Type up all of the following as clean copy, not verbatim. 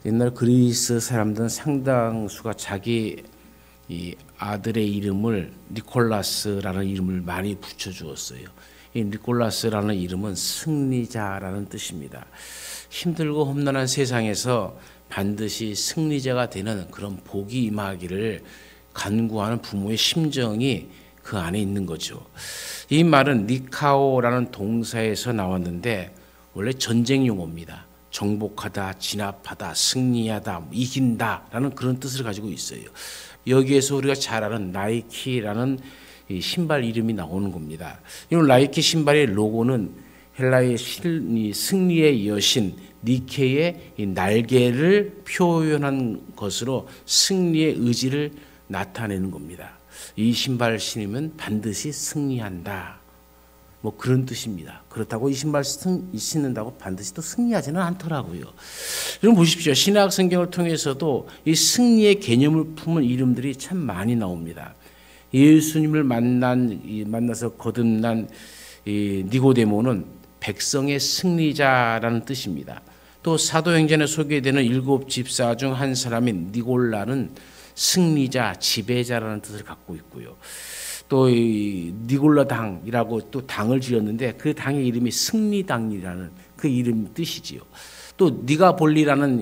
옛날 그리스 사람들은 상당수가 자기 이 아들의 이름을 니콜라스라는 이름을 많이 붙여주었어요. 이 니콜라스라는 이름은 승리자라는 뜻입니다. 힘들고 험난한 세상에서 반드시 승리자가 되는 그런 복이 임하기를 간구하는 부모의 심정이 그 안에 있는 거죠. 이 말은 니카오라는 동사에서 나왔는데 원래 전쟁 용어입니다. 정복하다, 진압하다, 승리하다, 이긴다라는 그런 뜻을 가지고 있어요. 여기에서 우리가 잘 아는 나이키라는 이 신발 이름이 나오는 겁니다. 이 나이키 신발의 로고는 헬라의 승리의 여신 니케의 이 날개를 표현한 것으로 승리의 의지를 나타내는 겁니다. 이 신발 신으면 반드시 승리한다. 뭐 그런 뜻입니다. 그렇다고 이 신발 신는다고 반드시 또 승리하지는 않더라고요. 여러분 보십시오. 신약 성경을 통해서도 이 승리의 개념을 품은 이름들이 참 많이 나옵니다. 예수님을 만나서 거듭난 이 니고데모는 백성의 승리자라는 뜻입니다. 또 사도행전에 소개되는 7 집사 중 한 사람인 니골라는 승리자, 지배자라는 뜻을 갖고 있고요. 또 이 니골라 당이라고 또 당을 지었는데 그 당의 이름이 승리당이라는 그 이름 뜻이지요. 또 니가볼리라는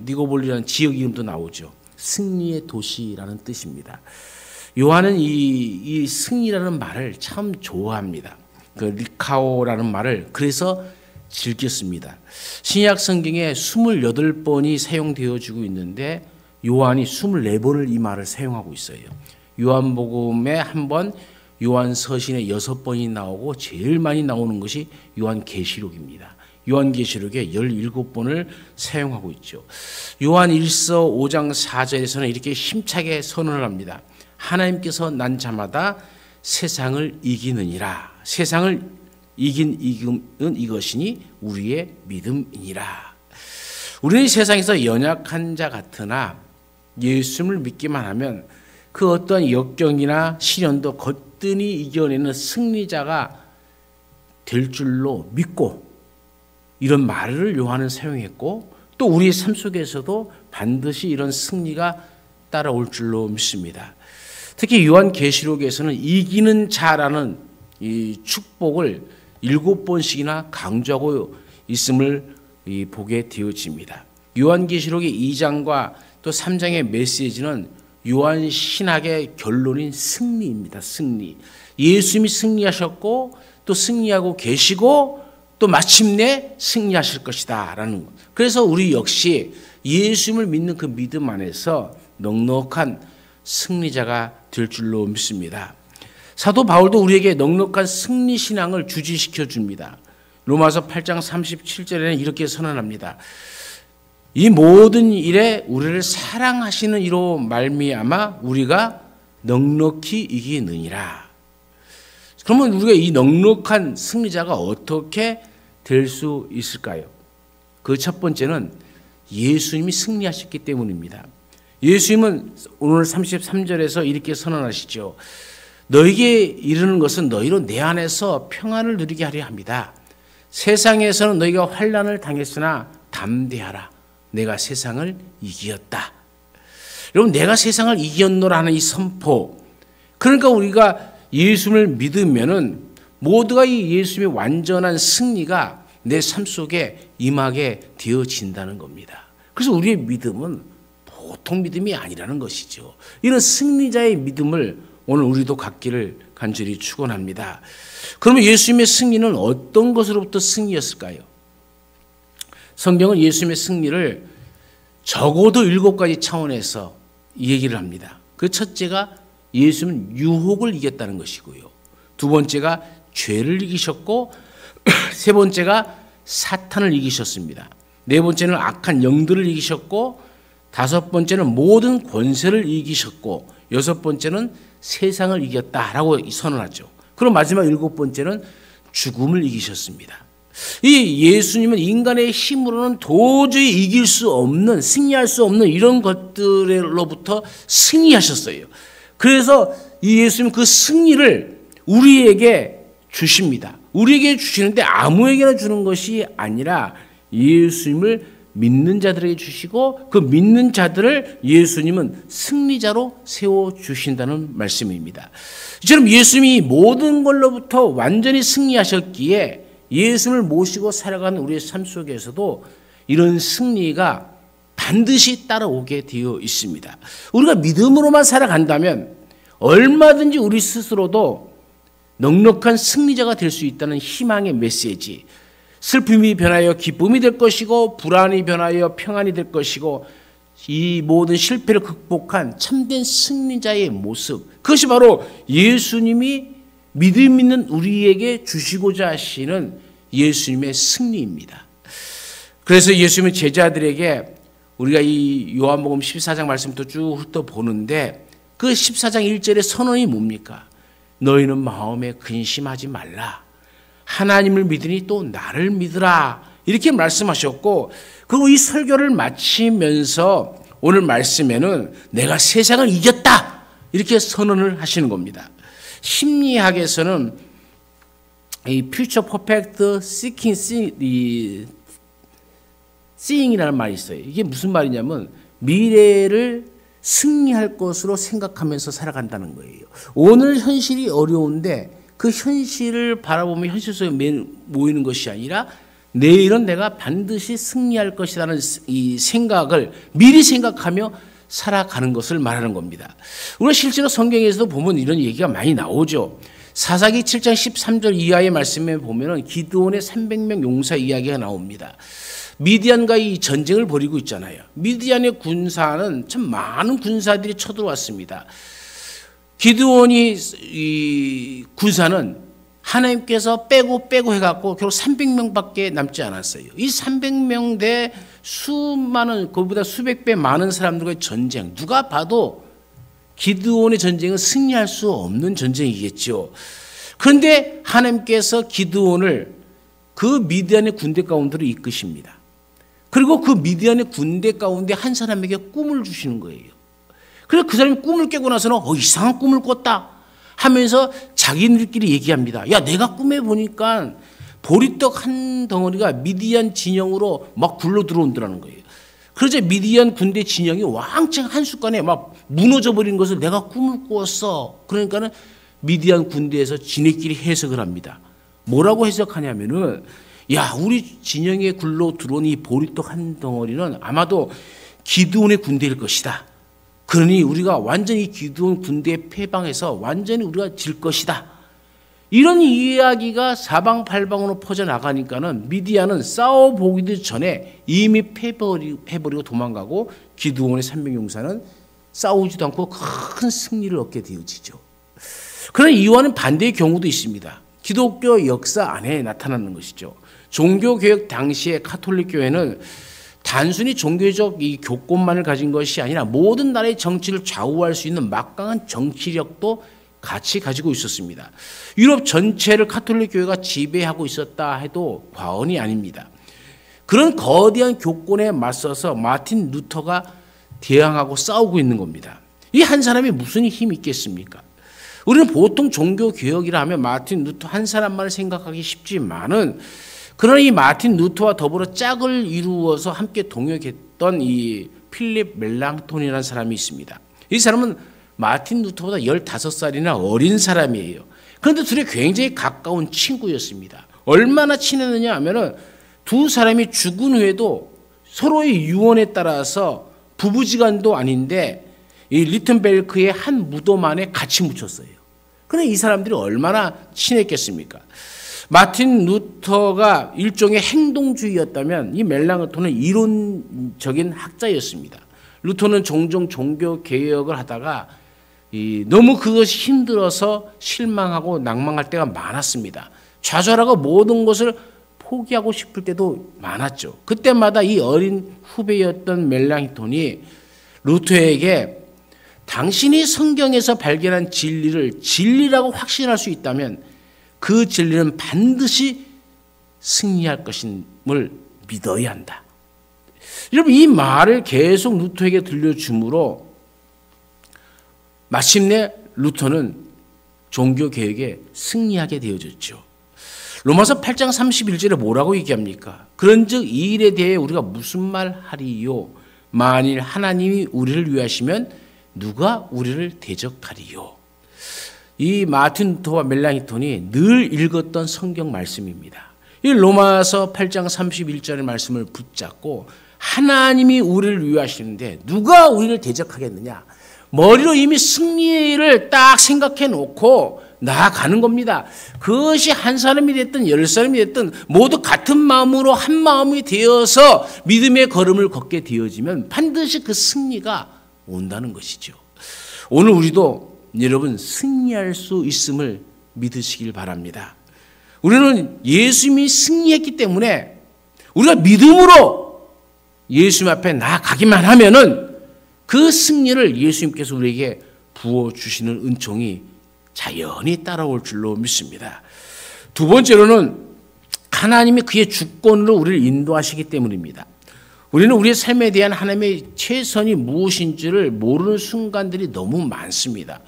니고볼리라는 지역 이름도 나오죠. 승리의 도시라는 뜻입니다. 요한은 이 승리라는 말을 참 좋아합니다. 그 리카오라는 말을 그래서 즐겼습니다. 신약 성경에 28번이 사용되어지고 있는데 요한이 24번을 이 말을 사용하고 있어요. 요한복음에 한 번, 요한서신에 6번이 나오고 제일 많이 나오는 것이 요한계시록입니다. 요한계시록에 17번을 사용하고 있죠. 요한 1서 5장 4절에서는 이렇게 힘차게 선언을 합니다. 하나님께서 난 자마다 세상을 이기느니라. 세상을 이긴 이금은 이것이니 우리의 믿음이니라. 우리는 세상에서 연약한 자 같으나 예수님을 믿기만 하면 그 어떤 역경이나 시련도 거뜬히 이겨내는 승리자가 될 줄로 믿고 이런 말을 요한은 사용했고 또 우리의 삶 속에서도 반드시 이런 승리가 따라올 줄로 믿습니다. 특히 요한계시록에서는 이기는 자라는 이 축복을 7번씩이나 강조하고 있음을 보게 되어집니다. 요한계시록의 2장과 또 3장의 메시지는 요한 신학의 결론인 승리입니다. 승리. 예수님이 승리하셨고 또 승리하고 계시고 또 마침내 승리하실 것이다 라는 것. 그래서 우리 역시 예수님을 믿는 그 믿음 안에서 넉넉한 승리자가 될 줄로 믿습니다. 사도 바울도 우리에게 넉넉한 승리 신앙을 주지시켜 줍니다. 로마서 8장 37절에는 이렇게 선언합니다. 이 모든 일에 우리를 사랑하시는 이로 말미암아 우리가 넉넉히 이기느니라. 그러면 우리가 이 넉넉한 승리자가 어떻게 될 수 있을까요? 그 첫 번째는 예수님이 승리하셨기 때문입니다. 예수님은 오늘 33절에서 이렇게 선언하시죠. 너에게 이르는 것은 너희로 내 안에서 평안을 누리게 하려 합니다. 세상에서는 너희가 환난을 당했으나 담대하라. 내가 세상을 이기었다. 여러분 내가 세상을 이겼노라는 이 선포. 그러니까 우리가 예수님을 믿으면은 모두가 이 예수님의 완전한 승리가 내 삶 속에 임하게 되어진다는 겁니다. 그래서 우리의 믿음은 보통 믿음이 아니라는 것이죠. 이런 승리자의 믿음을 오늘 우리도 갖기를 간절히 축원합니다. 그러면 예수님의 승리는 어떤 것으로부터 승리였을까요? 성경은 예수님의 승리를 적어도 7가지 차원에서 얘기를 합니다. 그 첫째가 예수님은 유혹을 이겼다는 것이고요. 두 번째가 죄를 이기셨고 세 번째가 사탄을 이기셨습니다. 네 번째는 악한 영들을 이기셨고 다섯 번째는 모든 권세를 이기셨고 여섯 번째는 세상을 이겼다라고 선언하죠. 그럼 마지막 7번째는 죽음을 이기셨습니다. 이 예수님은 인간의 힘으로는 도저히 이길 수 없는, 승리할 수 없는 이런 것들로부터 승리하셨어요. 그래서 이 예수님 그 승리를 우리에게 주십니다. 우리에게 주시는데 아무에게나 주는 것이 아니라 예수님을 믿는 자들에게 주시고 그 믿는 자들을 예수님은 승리자로 세워주신다는 말씀입니다. 이처럼 예수님이 모든 걸로부터 완전히 승리하셨기에 예수님을 모시고 살아가는 우리의 삶 속에서도 이런 승리가 반드시 따라오게 되어 있습니다. 우리가 믿음으로만 살아간다면 얼마든지 우리 스스로도 넉넉한 승리자가 될 수 있다는 희망의 메시지, 슬픔이 변하여 기쁨이 될 것이고 불안이 변하여 평안이 될 것이고 이 모든 실패를 극복한 참된 승리자의 모습, 그것이 바로 예수님이 믿음 있는 우리에게 주시고자 하시는 예수님의 승리입니다. 그래서 예수님은 제자들에게 우리가 이 요한복음 14장 말씀부터 쭉 훑어보는데 그 14장 1절의 선언이 뭡니까? 너희는 마음에 근심하지 말라. 하나님을 믿으니 또 나를 믿으라. 이렇게 말씀하셨고, 그리고 이 설교를 마치면서 오늘 말씀에는 내가 세상을 이겼다. 이렇게 선언을 하시는 겁니다. 심리학에서는 이 future perfect seeing이라는 말이 있어요. 이게 무슨 말이냐면 미래를 승리할 것으로 생각하면서 살아간다는 거예요. 오늘 현실이 어려운데 그 현실을 바라보며 현실 속에 모이는 것이 아니라 내일은 내가 반드시 승리할 것이라는 이 생각을 미리 생각하며 살아가는 것을 말하는 겁니다. 우리가 실제로 성경에서도 보면 이런 얘기가 많이 나오죠. 사사기 7장 13절 이하의 말씀에 보면 기드온의 300명 용사 이야기가 나옵니다. 미디안과 이 전쟁을 벌이고 있잖아요. 미디안의 군사는 참 많은 군사들이 쳐들어왔습니다. 기드온이 이 군사는 하나님께서 빼고 해갖고 결국 300명밖에 남지 않았어요. 이 300명 대 수많은, 그보다 수백 배 많은 사람들과의 전쟁. 누가 봐도 기드온의 전쟁은 승리할 수 없는 전쟁이겠죠. 그런데 하나님께서 기드온을 그 미디안의 군대 가운데로 이끄십니다. 그리고 그 미디안의 군대 가운데 한 사람에게 꿈을 주시는 거예요. 그래서 그 사람이 꿈을 깨고 나서는 이상한 꿈을 꿨다 하면서 자기들끼리 얘기합니다. 야, 내가 꿈에 보니까 보리떡 한 덩어리가 미디안 진영으로 막 굴러 들어온다는 거예요. 그러자 미디안 군대 진영이 왕창 한순간에 막 무너져 버린 것을 내가 꿈을 꾸었어. 그러니까는 미디안 군대에서 지네끼리 해석을 합니다. 뭐라고 해석하냐면은 야, 우리 진영에 굴러 들어온 이 보리떡 한 덩어리는 아마도 기드온의 군대일 것이다. 그러니 우리가 완전히 기드온 군대에 패방해서 완전히 우리가 질 것이다. 이런 이야기가 사방팔방으로 퍼져나가니까는 미디안은 싸워보기도 전에 이미 패버리고 도망가고 기드온의 300용사는 싸우지도 않고 큰 승리를 얻게 되어지죠. 그러나 이와는 반대의 경우도 있습니다. 기독교 역사 안에 나타나는 것이죠. 종교개혁 당시의 가톨릭 교회는 단순히 종교적 이 교권만을 가진 것이 아니라 모든 나라의 정치를 좌우할 수 있는 막강한 정치력도 같이 가지고 있었습니다. 유럽 전체를 가톨릭 교회가 지배하고 있었다 해도 과언이 아닙니다. 그런 거대한 교권에 맞서서 마틴 루터가 대항하고 싸우고 있는 겁니다. 이 한 사람이 무슨 힘이 있겠습니까? 우리는 보통 종교개혁이라 하면 마틴 루터 한 사람만을 생각하기 쉽지만은 그러나 이 마틴 루터와 더불어 짝을 이루어서 함께 동역했던 이 필립 멜랑톤이라는 사람이 있습니다. 이 사람은 마틴 루터보다 15살이나 어린 사람이에요. 그런데 둘이 굉장히 가까운 친구였습니다. 얼마나 친했느냐 하면은 두 사람이 죽은 후에도 서로의 유언에 따라서 부부지간도 아닌데 이 리튼베르크의 한 무덤 안에 같이 묻혔어요. 그런데 이 사람들이 얼마나 친했겠습니까? 마틴 루터가 일종의 행동주의였다면 이 멜랑톤은 이론적인 학자였습니다. 루터는 종종 종교 개혁을 하다가 너무 그것이 힘들어서 실망하고 낭망할 때가 많았습니다. 좌절하고 모든 것을 포기하고 싶을 때도 많았죠. 그때마다 이 어린 후배였던 멜랑톤이 루터에게 당신이 성경에서 발견한 진리를 진리라고 확신할 수 있다면 그 진리는 반드시 승리할 것임을 믿어야 한다. 여러분, 이 말을 계속 루터에게 들려주므로 마침내 루터는 종교개혁에 승리하게 되어졌죠. 로마서 8장 31절에 뭐라고 얘기합니까? 그런즉 이 일에 대해 우리가 무슨 말 하리요? 만일 하나님이 우리를 위하시면 누가 우리를 대적하리요? 이 마틴 루터와 멜랑이톤이 늘 읽었던 성경 말씀입니다. 이 로마서 8장 31절의 말씀을 붙잡고 하나님이 우리를 위하시는데 누가 우리를 대적하겠느냐? 머리로 이미 승리를 딱 생각해 놓고 나아가는 겁니다. 그것이 한 사람이 됐든 10사람이 됐든 모두 같은 마음으로 한 마음이 되어서 믿음의 걸음을 걷게 되어지면 반드시 그 승리가 온다는 것이죠. 오늘 우리도 여러분 승리할 수 있음을 믿으시길 바랍니다. 우리는 예수님이 승리했기 때문에 우리가 믿음으로 예수님 앞에 나아가기만 하면은 그 승리를 예수님께서 우리에게 부어주시는 은총이 자연히 따라올 줄로 믿습니다. 두 번째로는 하나님이 그의 주권으로 우리를 인도하시기 때문입니다. 우리는 우리의 삶에 대한 하나님의 최선이 무엇인지를 모르는 순간들이 너무 많습니다.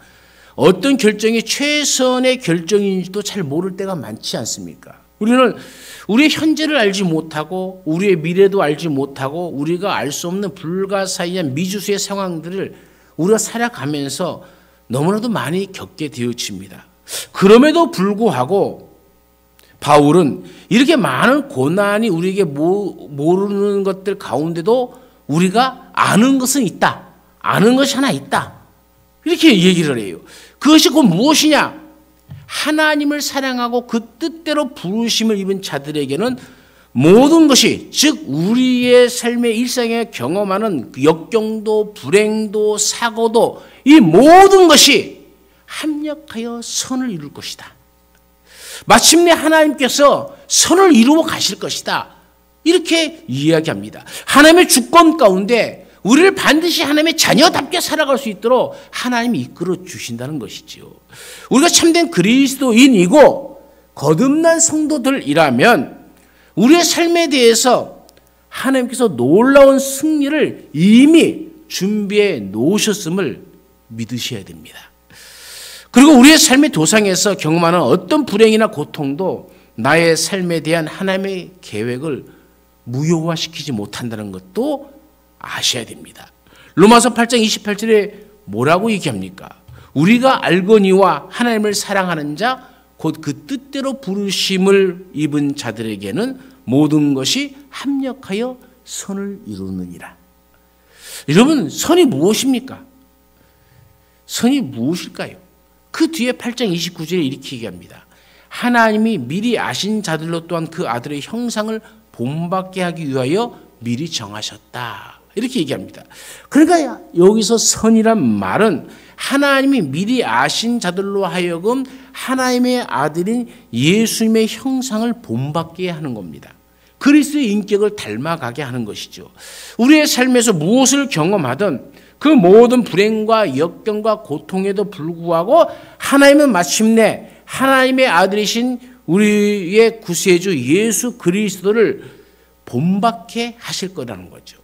어떤 결정이 최선의 결정인지도 잘 모를 때가 많지 않습니까? 우리는 우리의 현재를 알지 못하고 우리의 미래도 알지 못하고 우리가 알 수 없는 불가사의한 미주수의 상황들을 우리가 살아가면서 너무나도 많이 겪게 되어집니다. 그럼에도 불구하고 바울은 이렇게 많은 고난이 우리에게 모르는 것들 가운데도 우리가 아는 것은 있다. 아는 것이 하나 있다. 이렇게 얘기를 해요. 그것이 곧 무엇이냐? 하나님을 사랑하고 그 뜻대로 부르심을 입은 자들에게는 모든 것이, 즉 우리의 삶의 일상에 경험하는 역경도 불행도 사고도 이 모든 것이 합력하여 선을 이룰 것이다. 마침내 하나님께서 선을 이루어 가실 것이다. 이렇게 이야기합니다. 하나님의 주권 가운데 우리를 반드시 하나님의 자녀답게 살아갈 수 있도록 하나님이 이끌어 주신다는 것이죠. 우리가 참된 그리스도인이고 거듭난 성도들이라면 우리의 삶에 대해서 하나님께서 놀라운 승리를 이미 준비해 놓으셨음을 믿으셔야 됩니다. 그리고 우리의 삶의 도상에서 경험하는 어떤 불행이나 고통도 나의 삶에 대한 하나님의 계획을 무효화시키지 못한다는 것도 아셔야 됩니다. 로마서 8장 28절에 뭐라고 얘기합니까? 우리가 알거니와 하나님을 사랑하는 자 곧 그 뜻대로 부르심을 입은 자들에게는 모든 것이 합력하여 선을 이루느니라. 여러분, 선이 무엇입니까? 선이 무엇일까요? 그 뒤에 8장 29절에 이렇게 얘기합니다. 하나님이 미리 아신 자들로 또한 그 아들의 형상을 본받게 하기 위하여 미리 정하셨다. 이렇게 얘기합니다. 그러니까 여기서 선이란 말은 하나님이 미리 아신 자들로 하여금 하나님의 아들인 예수님의 형상을 본받게 하는 겁니다. 그리스도의 인격을 닮아가게 하는 것이죠. 우리의 삶에서 무엇을 경험하든 그 모든 불행과 역경과 고통에도 불구하고 하나님은 마침내 하나님의 아들이신 우리의 구세주 예수 그리스도를 본받게 하실 거라는 거죠.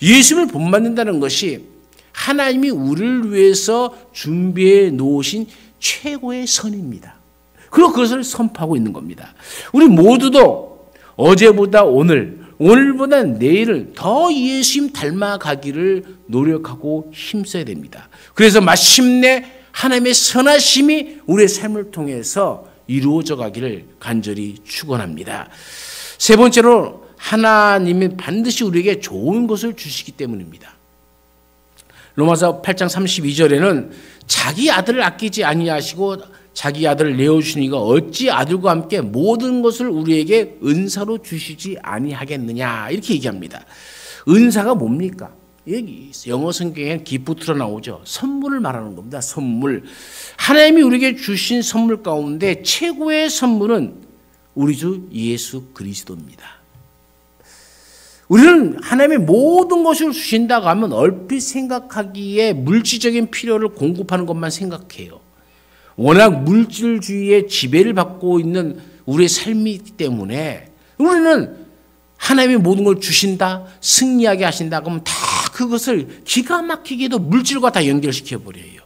예수를 본받는다는 것이 하나님이 우리를 위해서 준비해 놓으신 최고의 선입니다. 그리고 그것을 선포하고 있는 겁니다. 우리 모두도 어제보다 오늘, 오늘보다 내일을 더 예수님 닮아가기를 노력하고 힘써야 됩니다. 그래서 마침내 하나님의 선하심이 우리의 삶을 통해서 이루어져 가기를 간절히 축원합니다. 세 번째로 하나님은 반드시 우리에게 좋은 것을 주시기 때문입니다. 로마서 8장 32절에는 자기 아들을 아끼지 아니하시고 자기 아들을 내어주시니가 어찌 아들과 함께 모든 것을 우리에게 은사로 주시지 아니하겠느냐 이렇게 얘기합니다. 은사가 뭡니까? 여기 영어 성경에 기프트로 나오죠. 선물을 말하는 겁니다. 선물. 하나님이 우리에게 주신 선물 가운데 최고의 선물은 우리 주 예수 그리스도입니다. 우리는 하나님의 모든 것을 주신다고 하면 얼핏 생각하기에 물질적인 필요를 공급하는 것만 생각해요. 워낙 물질주의의 지배를 받고 있는 우리의 삶이기 때문에 우리는 하나님이 모든 걸 주신다, 승리하게 하신다 그러면 다 그것을 기가 막히게도 물질과 다 연결시켜 버려요.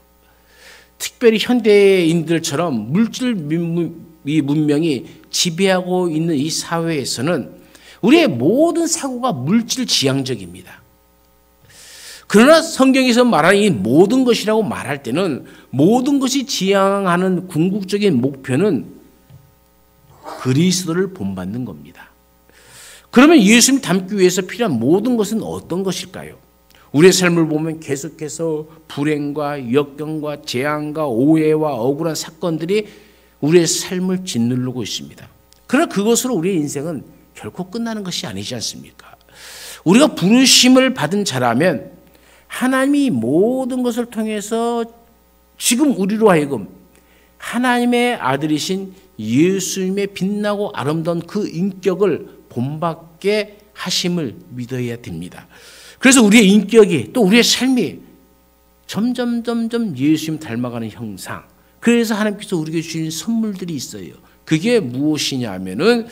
특별히 현대인들처럼 물질 문명이 지배하고 있는 이 사회에서는 우리의 모든 사고가 물질 지향적입니다. 그러나 성경에서 말하는 이 모든 것이라고 말할 때는 모든 것이 지향하는 궁극적인 목표는 그리스도를 본받는 겁니다. 그러면 예수님 닮기 위해서 필요한 모든 것은 어떤 것일까요? 우리의 삶을 보면 계속해서 불행과 역경과 재앙과 오해와 억울한 사건들이 우리의 삶을 짓누르고 있습니다. 그러나 그것으로 우리의 인생은 결코 끝나는 것이 아니지 않습니까? 우리가 부르심을 받은 자라면 하나님이 모든 것을 통해서 지금 우리로 하여금 하나님의 아들이신 예수님의 빛나고 아름다운 그 인격을 본받게 하심을 믿어야 됩니다. 그래서 우리의 인격이 또 우리의 삶이 점점 예수님 닮아가는 형상. 그래서 하나님께서 우리에게 주신 선물들이 있어요. 그게 무엇이냐 하면은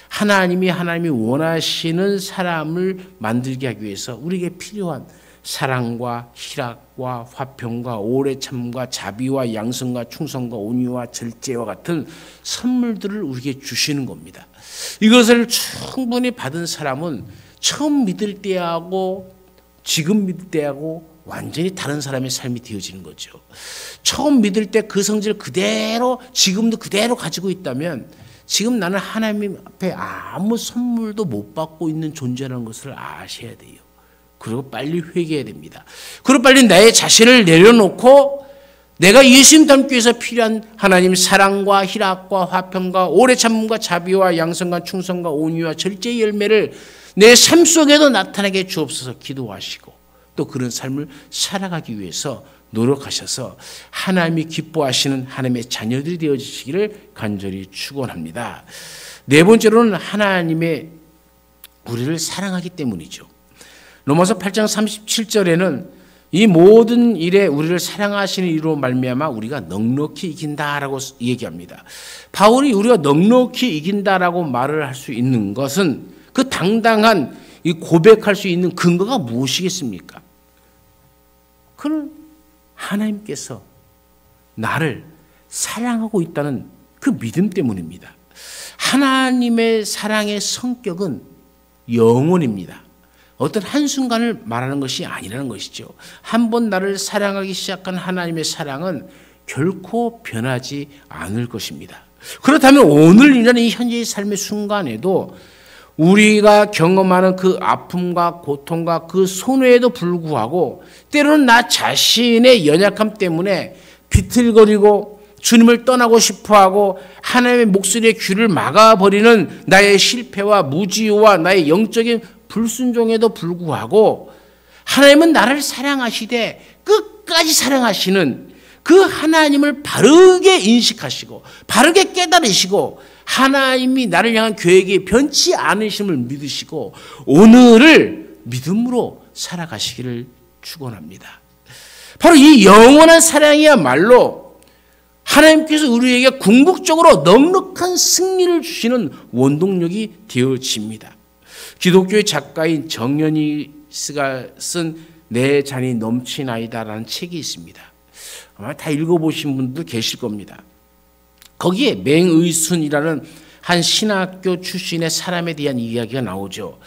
하나님이 원하시는 사람을 만들게 하기 위해서 우리에게 필요한 사랑과 희락과 화평과 오래 참과 자비와 양성과 충성과 온유와 절제와 같은 선물들을 우리에게 주시는 겁니다. 이것을 충분히 받은 사람은 처음 믿을 때하고 지금 믿을 때하고 완전히 다른 사람의 삶이 되어지는 거죠. 처음 믿을 때 그 성질을 그대로 지금도 그대로 가지고 있다면 지금 나는 하나님 앞에 아무 선물도 못 받고 있는 존재라는 것을 아셔야 돼요. 그리고 빨리 회개해야 됩니다. 그리고 빨리 나의 자신을 내려놓고 내가 예수님 닮기 위해서 필요한 하나님 사랑과 희락과 화평과 오래 참음과 자비와 양성과 충성과 온유와 절제의 열매를 내 삶 속에도 나타나게 주옵소서 기도하시고 또 그런 삶을 살아가기 위해서 노력하셔서 하나님이 기뻐하시는 하나님의 자녀들이 되어지시기를 간절히 축원합니다. 네 번째로는 하나님의 우리를 사랑하기 때문이죠. 로마서 8장 37절에는 이 모든 일에 우리를 사랑하시는 이로 말미암아 우리가 넉넉히 이긴다라고 얘기합니다. 바울이 우리가 넉넉히 이긴다라고 말을 할 수 있는 것은 그 당당한 이 고백할 수 있는 근거가 무엇이겠습니까? 그는 하나님께서 나를 사랑하고 있다는 그 믿음 때문입니다. 하나님의 사랑의 성격은 영원입니다. 어떤 한순간을 말하는 것이 아니라는 것이죠. 한번 나를 사랑하기 시작한 하나님의 사랑은 결코 변하지 않을 것입니다. 그렇다면 오늘이라는 이 현재의 삶의 순간에도 우리가 경험하는 그 아픔과 고통과 그 손해에도 불구하고 때로는 나 자신의 연약함 때문에 비틀거리고 주님을 떠나고 싶어하고 하나님의 목소리의 귀를 막아버리는 나의 실패와 무지와 나의 영적인 불순종에도 불구하고 하나님은 나를 사랑하시되 끝까지 사랑하시는 그 하나님을 바르게 인식하시고 바르게 깨달으시고 하나님이 나를 향한 계획이 변치 않으심을 믿으시고 오늘을 믿음으로 살아가시기를 축원합니다. 바로 이 영원한 사랑이야말로 하나님께서 우리에게 궁극적으로 넉넉한 승리를 주시는 원동력이 되어집니다. 기독교의 작가인 정연희 씨가 쓴 내 잔이 넘치나이다라는 책이 있습니다. 아마 다 읽어보신 분도 계실 겁니다. 거기에 맹의순이라는 한 신학교 출신의 사람에 대한 이야기가 나오죠.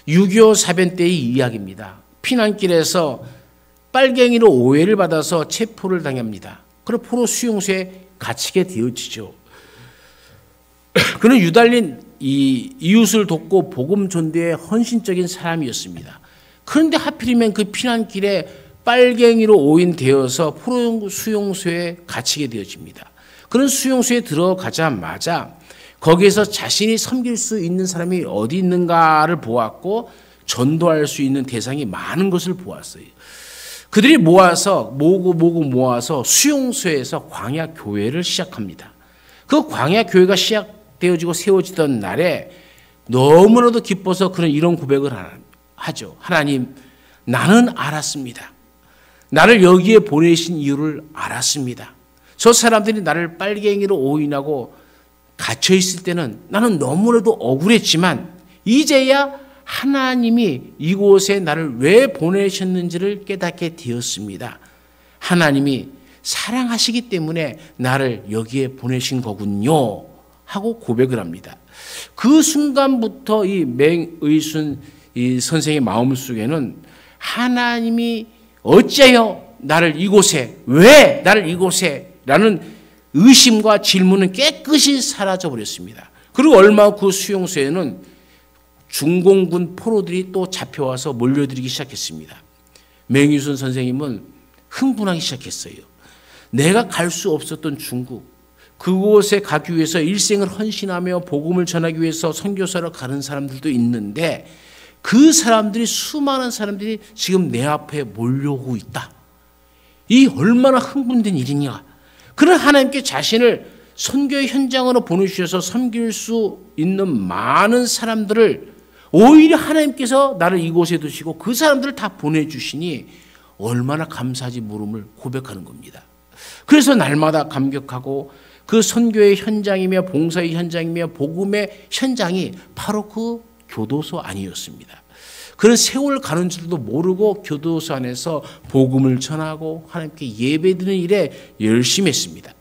6.25 사변 때의 이야기입니다. 피난길에서 빨갱이로 오해를 받아서 체포를 당합니다. 그리고 포로 수용소에 갇히게 되어지죠. 그는 유달린 이웃을 돕고 복음 전도에 헌신적인 사람이었습니다. 그런데 하필이면 그 피난길에 빨갱이로 오인되어서 포로 수용소에 갇히게 되어집니다. 그런 수용소에 들어가자마자 거기에서 자신이 섬길 수 있는 사람이 어디 있는가를 보았고 전도할 수 있는 대상이 많은 것을 보았어요. 그들이 모아서 수용소에서 광야 교회를 시작합니다. 그 광야 교회가 시작되어지고 세워지던 날에 너무나도 기뻐서 그는 이런 고백을 하죠. 하나님, 나는 알았습니다. 나를 여기에 보내신 이유를 알았습니다. 저 사람들이 나를 빨갱이로 오인하고 갇혀 있을 때는 나는 너무나도 억울했지만 이제야 하나님이 이곳에 나를 왜 보내셨는지를 깨닫게 되었습니다. 하나님이 사랑하시기 때문에 나를 여기에 보내신 거군요 하고 고백을 합니다. 그 순간부터 이 맹의순 이 선생의 마음속에는 하나님이 어찌하여 나를 이곳에, 왜 나를 이곳에 라는 의심과 질문은 깨끗이 사라져 버렸습니다. 그리고 얼마 후 그 수용소에는 중공군 포로들이 또 잡혀와서 몰려들기 시작했습니다. 맹의순 선생님은 흥분하기 시작했어요. 내가 갈 수 없었던 중국, 그곳에 가기 위해서 일생을 헌신하며 복음을 전하기 위해서 선교사로 가는 사람들도 있는데 그 사람들이, 수많은 사람들이 지금 내 앞에 몰려오고 있다. 이 얼마나 흥분된 일이냐. 그런 하나님께 자신을 선교의 현장으로 보내주셔서 섬길 수 있는 많은 사람들을 오히려 하나님께서 나를 이곳에 두시고 그 사람들을 다 보내주시니 얼마나 감사하지 모름을 고백하는 겁니다. 그래서 날마다 감격하고 그 선교의 현장이며 봉사의 현장이며 복음의 현장이 바로 그 교도소 안이었습니다. 그런 세월 가는 줄도 모르고 교도소 안에서 복음을 전하고 하나님께 예배드리는 일에 열심히 했습니다.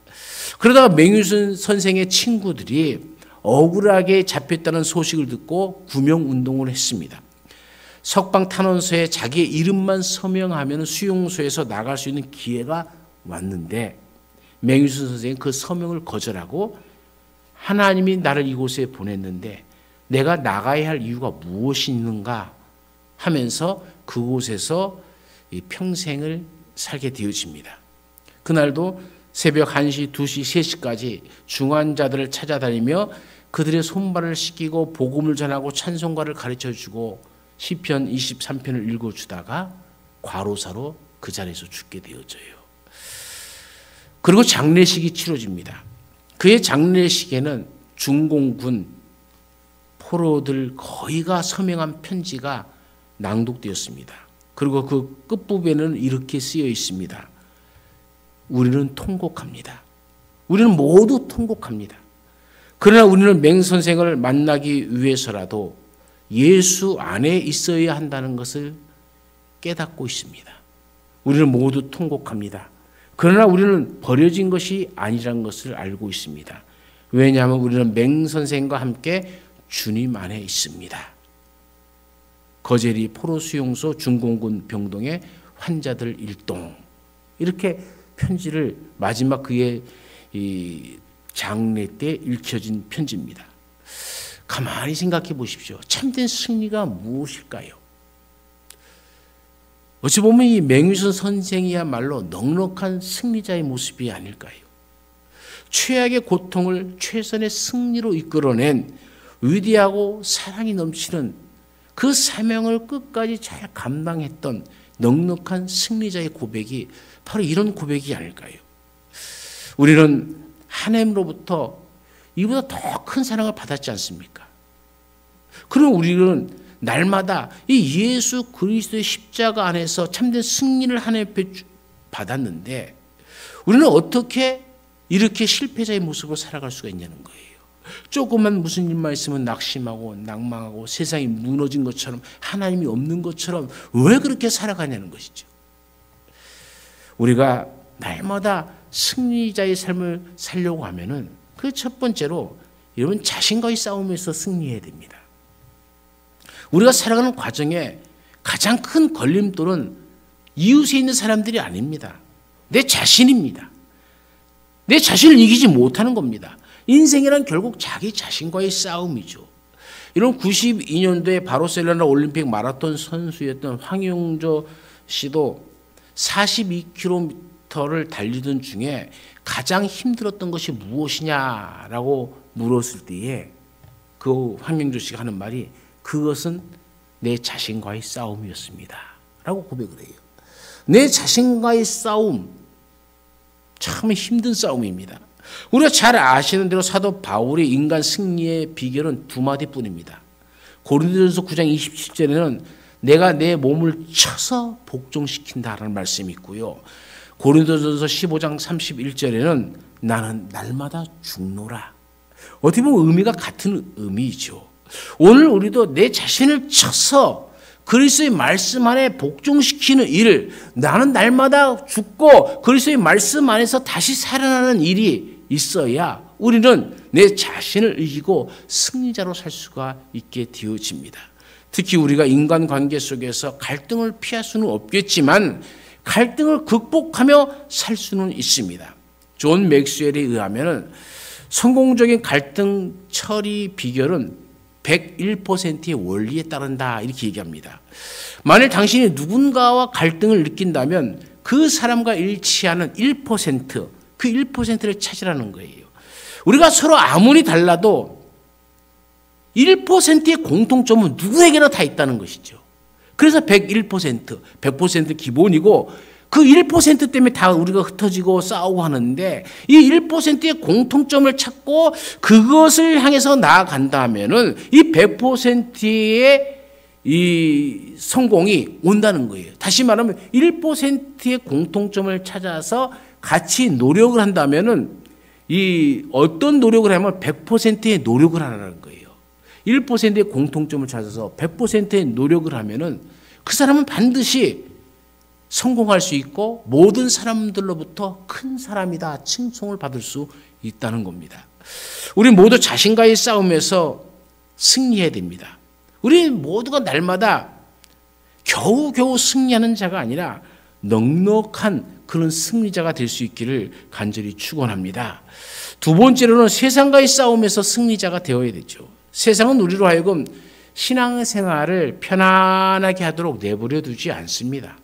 그러다가 맹유순 선생의 친구들이 억울하게 잡혔다는 소식을 듣고 구명운동을 했습니다. 석방탄원서에 자기의 이름만 서명하면 수용소에서 나갈 수 있는 기회가 왔는데 맹유순 선생은 그 서명을 거절하고 하나님이 나를 이곳에 보냈는데 내가 나가야 할 이유가 무엇이 있는가 하면서 그곳에서 평생을 살게 되어집니다. 그날도 새벽 1시, 2시, 3시까지 중환자들을 찾아다니며 그들의 손발을 씻기고 복음을 전하고 찬송가를 가르쳐주고 시편 23편을 읽어주다가 과로사로 그 자리에서 죽게 되어져요. 그리고 장례식이 치러집니다. 그의 장례식에는 중공군 포로들 거의가 서명한 편지가 낭독되었습니다. 그리고 그 끝부분에는 이렇게 쓰여 있습니다. 우리는 통곡합니다. 우리는 모두 통곡합니다. 그러나 우리는 맹 선생을 만나기 위해서라도 예수 안에 있어야 한다는 것을 깨닫고 있습니다. 우리는 모두 통곡합니다. 그러나 우리는 버려진 것이 아니라는 것을 알고 있습니다. 왜냐하면 우리는 맹 선생과 함께 주님 안에 있습니다. 거제리 포로수용소 중공군 병동의 환자들 일동, 이렇게 편지를 마지막 그의 이 장례 때 읽혀진 편지입니다. 가만히 생각해 보십시오. 참된 승리가 무엇일까요? 어찌 보면 이 맹유순 선생이야말로 넉넉한 승리자의 모습이 아닐까요? 최악의 고통을 최선의 승리로 이끌어낸 위대하고 사랑이 넘치는 그 사명을 끝까지 잘 감당했던 넉넉한 승리자의 고백이 바로 이런 고백이 아닐까요? 우리는 하나님으로부터 이보다 더 큰 사랑을 받았지 않습니까? 그럼 우리는 날마다 이 예수 그리스도의 십자가 안에서 참된 승리를 하나님 앞에 받았는데 우리는 어떻게 이렇게 실패자의 모습으로 살아갈 수가 있냐는 거예요. 조금만 무슨 일만 있으면 낙심하고 낭망하고 세상이 무너진 것처럼 하나님이 없는 것처럼 왜 그렇게 살아가냐는 것이죠. 우리가 날마다 승리자의 삶을 살려고 하면은 그 첫 번째로 여러분 자신과의 싸움에서 승리해야 됩니다. 우리가 살아가는 과정에 가장 큰 걸림돌은 이웃에 있는 사람들이 아닙니다. 내 자신입니다. 내 자신을 이기지 못하는 겁니다. 인생이란 결국 자기 자신과의 싸움이죠. 이런 92년도에 바르셀로나 올림픽 마라톤 선수였던 황용조 씨도 42km를 달리던 중에 가장 힘들었던 것이 무엇이냐라고 물었을 때에 그 황용조 씨가 하는 말이 그것은 내 자신과의 싸움이었습니다. 라고 고백을 해요. 내 자신과의 싸움, 참 힘든 싸움입니다. 우리가 잘 아시는 대로 사도 바울의 인간 승리의 비결은 두 마디뿐입니다. 고린도전서 9장 27절에는 내가 내 몸을 쳐서 복종시킨다라는 말씀이 있고요. 고린도전서 15장 31절에는 나는 날마다 죽노라. 어떻게 보면 의미가 같은 의미이죠. 오늘 우리도 내 자신을 쳐서 그리스도의 말씀 안에 복종시키는 일을 나는 날마다 죽고 그리스도의 말씀 안에서 다시 살아나는 일이 있어야 우리는 내 자신을 이기고 승리자로 살 수가 있게 되어집니다. 특히 우리가 인간관계 속에서 갈등을 피할 수는 없겠지만 갈등을 극복하며 살 수는 있습니다. 존 맥스웰에 의하면 성공적인 갈등 처리 비결은 101%의 원리에 따른다 이렇게 얘기합니다. 만일 당신이 누군가와 갈등을 느낀다면 그 사람과 일치하는 1%, 그 1%를 찾으라는 거예요. 우리가 서로 아무리 달라도 1%의 공통점은 누구에게나 다 있다는 것이죠. 그래서 101%, 100% 기본이고 그 1% 때문에 다 우리가 흩어지고 싸우고 하는데 이 1%의 공통점을 찾고 그것을 향해서 나아간다면은 이 100%의 이 성공이 온다는 거예요. 다시 말하면 1%의 공통점을 찾아서 같이 노력을 한다면은 이 어떤 노력을 하면 100%의 노력을 하라는 거예요. 1%의 공통점을 찾아서 100%의 노력을 하면은 그 사람은 반드시 성공할 수 있고 모든 사람들로부터 큰 사람이다 칭송을 받을 수 있다는 겁니다. 우리 모두 자신과의 싸움에서 승리해야 됩니다. 우리 모두가 날마다 겨우겨우 승리하는 자가 아니라 넉넉한 그런 승리자가 될 수 있기를 간절히 축원합니다. 두 번째로는 세상과의 싸움에서 승리자가 되어야 되죠. 세상은 우리로 하여금 신앙생활을 편안하게 하도록 내버려 두지 않습니다.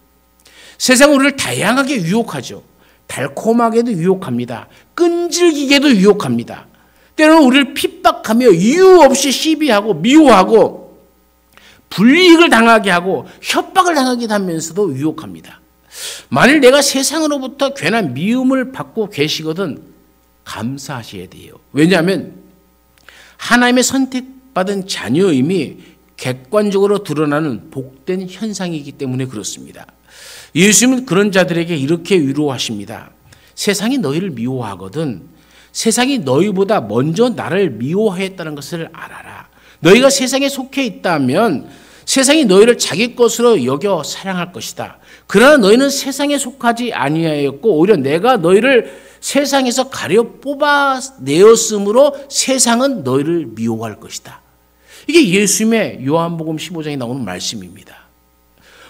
세상은 우리를 다양하게 유혹하죠. 달콤하게도 유혹합니다. 끈질기게도 유혹합니다. 때로는 우리를 핍박하며 이유 없이 시비하고 미워하고 불이익을 당하게 하고 협박을 당하게 하면서도 유혹합니다. 만일 내가 세상으로부터 괜한 미움을 받고 계시거든 감사하셔야 돼요. 왜냐하면 하나님의 선택받은 자녀임이 객관적으로 드러나는 복된 현상이기 때문에 그렇습니다. 예수님은 그런 자들에게 이렇게 위로하십니다. 세상이 너희를 미워하거든 세상이 너희보다 먼저 나를 미워했다는 것을 알아라. 너희가 세상에 속해 있다면 세상이 너희를 자기 것으로 여겨 사랑할 것이다. 그러나 너희는 세상에 속하지 아니하였고 오히려 내가 너희를 세상에서 가려 뽑아내었으므로 세상은 너희를 미워할 것이다. 이게 예수님의 요한복음 15장에 나오는 말씀입니다.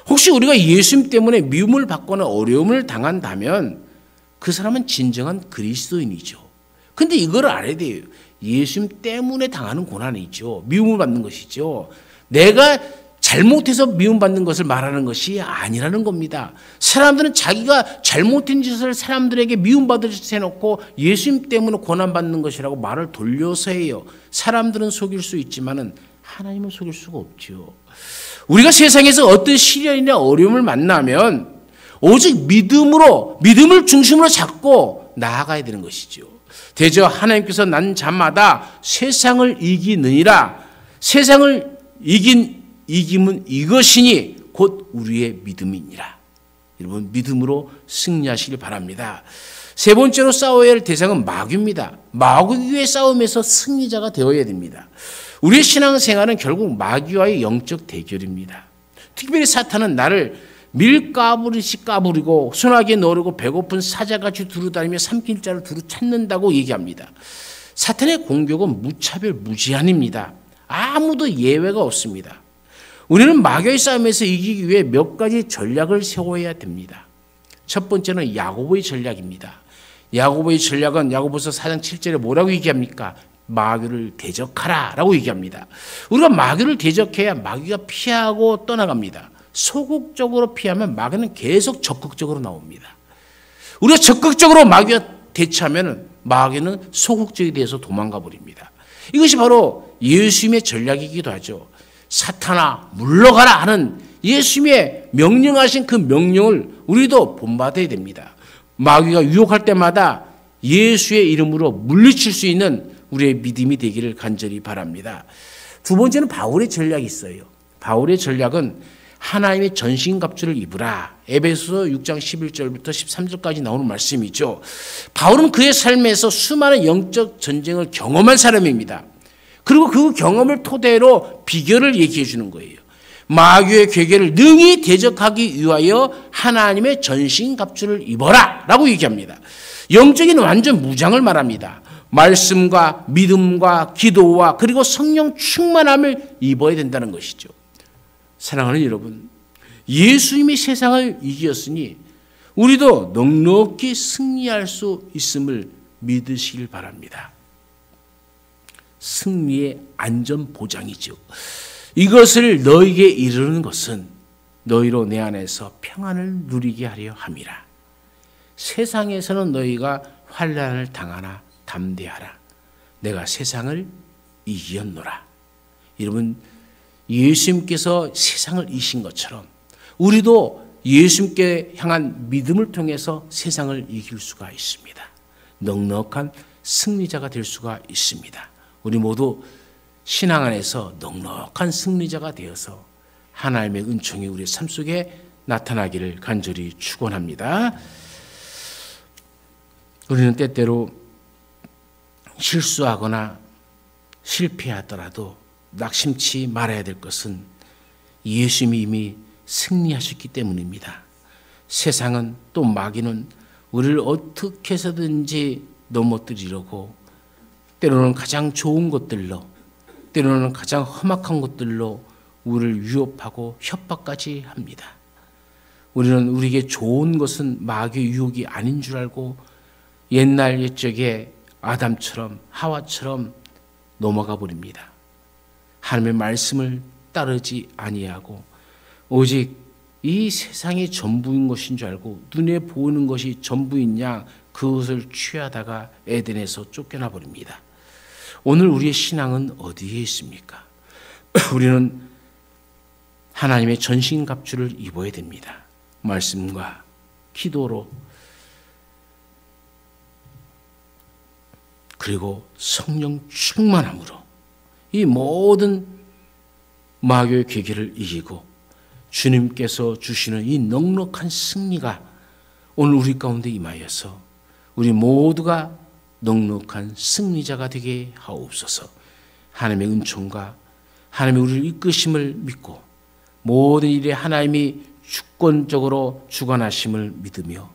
혹시 우리가 예수님 때문에 미움을 받거나 어려움을 당한다면 그 사람은 진정한 그리스도인이죠. 근데 이걸 알아야 돼요. 예수님 때문에 당하는 고난이죠. 미움을 받는 것이죠. 내가 잘못해서 미움받는 것을 말하는 것이 아니라는 겁니다. 사람들은 자기가 잘못한 짓을 사람들에게 미움받을 짓 해놓고 예수님 때문에 고난받는 것이라고 말을 돌려서 해요. 사람들은 속일 수 있지만은 하나님은 속일 수가 없죠. 우리가 세상에서 어떤 시련이나 어려움을 만나면 오직 믿음을 중심으로 잡고 나아가야 되는 것이죠. 대저 하나님께서 난 자마다 세상을 이기느니라. 세상을 이김은 이것이니 곧 우리의 믿음이니라. 여러분 믿음으로 승리하시길 바랍니다. 세 번째로 싸워야 할 대상은 마귀입니다. 마귀와의 싸움에서 승리자가 되어야 됩니다. 우리의 신앙생활은 결국 마귀와의 영적 대결입니다. 특별히 사탄은 나를 밀가부리씩 까부리고 순하게 노르고 배고픈 사자같이 두루다니며 삼킬 자를 두루 찾는다고 얘기합니다. 사탄의 공격은 무차별 무제한입니다. 아무도 예외가 없습니다. 우리는 마귀의 싸움에서 이기기 위해 몇 가지 전략을 세워야 됩니다. 첫 번째는 야고보의 전략입니다. 야고보의 전략은 야고보서 4장 7절에 뭐라고 얘기합니까? 마귀를 대적하라 라고 얘기합니다. 우리가 마귀를 대적해야 마귀가 피하고 떠나갑니다. 소극적으로 피하면 마귀는 계속 적극적으로 나옵니다. 우리가 적극적으로 마귀와 대처하면 마귀는 소극적에 대해서 도망가 버립니다. 이것이 바로 예수님의 전략이기도 하죠. 사탄아 물러가라 하는 예수님의 명령하신 그 명령을 우리도 본받아야 됩니다. 마귀가 유혹할 때마다 예수의 이름으로 물리칠 수 있는 우리의 믿음이 되기를 간절히 바랍니다. 두 번째는 바울의 전략이 있어요. 바울의 전략은 하나님의 전신갑주를 입으라. 에베소서 6장 11절부터 13절까지 나오는 말씀이죠. 바울은 그의 삶에서 수많은 영적 전쟁을 경험한 사람입니다. 그리고 그 경험을 토대로 비결을 얘기해 주는 거예요. 마귀의 괴계를 능히 대적하기 위하여 하나님의 전신갑주를 입어라 라고 얘기합니다. 영적인 완전 무장을 말합니다. 말씀과 믿음과 기도와 그리고 성령 충만함을 입어야 된다는 것이죠. 사랑하는 여러분, 예수님이 세상을 이기셨으니 우리도 넉넉히 승리할 수 있음을 믿으시길 바랍니다. 승리의 안전 보장이죠. 이것을 너에게 이르는 것은 너희로 내 안에서 평안을 누리게 하려 함이라. 세상에서는 너희가 환난을 당하나 담대하라. 내가 세상을 이기었노라. 여러분, 예수님께서 세상을 이긴 것처럼 우리도 예수님께 향한 믿음을 통해서 세상을 이길 수가 있습니다. 넉넉한 승리자가 될 수가 있습니다. 우리 모두 신앙 안에서 넉넉한 승리자가 되어서 하나님의 은총이 우리 삶 속에 나타나기를 간절히 축원합니다. 우리는 때때로 실수하거나 실패하더라도 낙심치 말아야 될 것은 예수님이 이미 승리하셨기 때문입니다. 세상은 또 마귀는 우리를 어떻게 해서든지 넘어뜨리려고 때로는 가장 좋은 것들로, 때로는 가장 험악한 것들로 우리를 위협하고 협박까지 합니다. 우리는 우리에게 좋은 것은 마귀의 유혹이 아닌 줄 알고 옛날 옛적에 아담처럼 하와처럼 넘어가 버립니다. 하나님의 말씀을 따르지 아니하고 오직 이 세상이 전부인 것인 줄 알고 눈에 보이는 것이 전부인 양 그것을 취하다가 에덴에서 쫓겨나 버립니다. 오늘 우리의 신앙은 어디에 있습니까? 우리는 하나님의 전신갑주를 입어야 됩니다. 말씀과 기도로 그리고 성령 충만함으로 이 모든 마귀의 괴계를 이기고 주님께서 주시는 이 넉넉한 승리가 오늘 우리 가운데 임하여서 우리 모두가 넉넉한 승리자가 되게 하옵소서. 하나님의 은총과 하나님의 우리를 이끄심을 믿고 모든 일에 하나님이 주권적으로 주관하심을 믿으며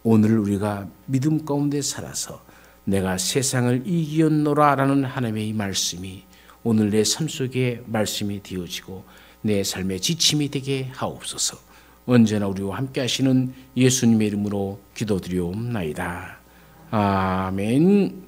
오늘 우리가 믿음 가운데 살아서 내가 세상을 이기었노라 라는 하나님의 이 말씀이 오늘 내 삶 속에 말씀이 되어지고 내 삶의 지침이 되게 하옵소서. 언제나 우리와 함께 하시는 예수님의 이름으로 기도드리옵나이다. 아멘.